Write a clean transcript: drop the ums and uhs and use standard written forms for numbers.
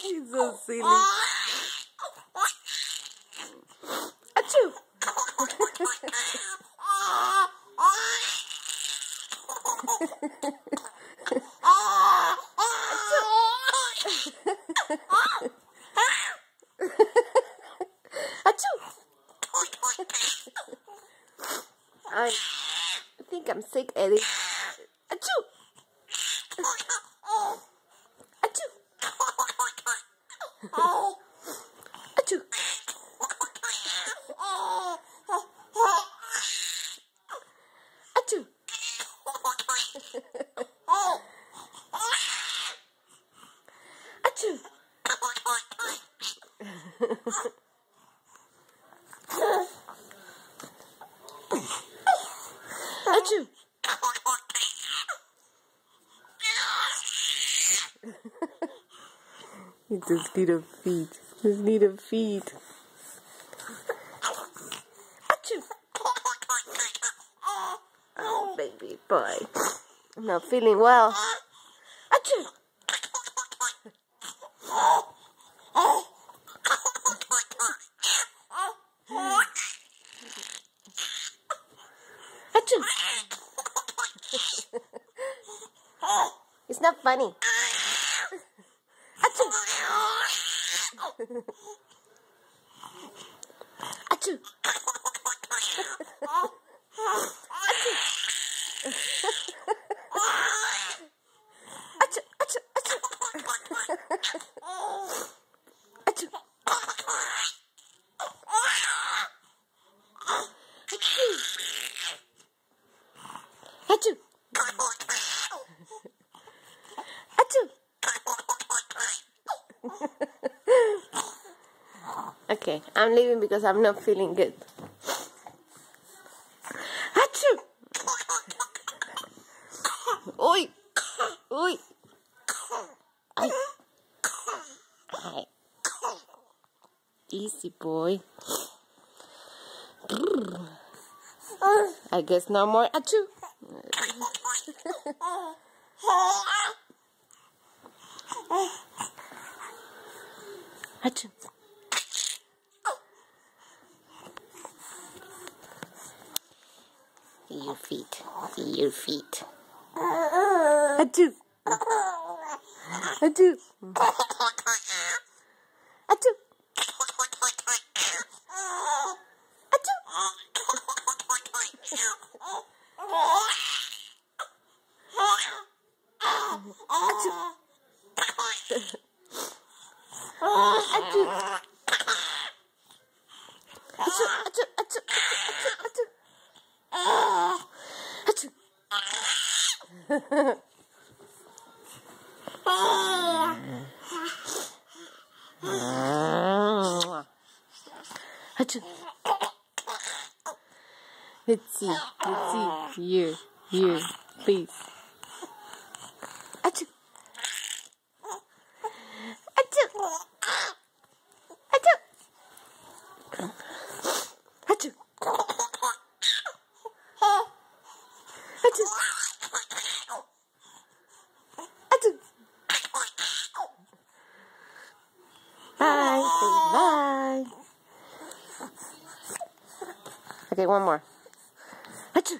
He's so silly. Achoo! Achoo! I think I'm sick, Eddie. Achoo! Achoo! Achoo! Achoo! Achoo! Achoo! It's his little feet. His little feet. Achoo! Oh, baby boy. I'm not feeling well. Achoo! Achoo! It's not funny. Achoo! Achoo! Achoo! Achoo! Achoo! Achoo! Achoo! Okay, I'm leaving because I'm not feeling good. Achoo! Oi! Oi! Ay. Ay. Easy, boy. I guess no more. Achoo! Achoo! Your feet. Your feet. Achoo! Achoo! Achoo! Let's see. Here, please. Achoo. Achoo. Achoo. Achoo. Achoo. Achoo. Bye. Say bye. Okay, one more. Achoo.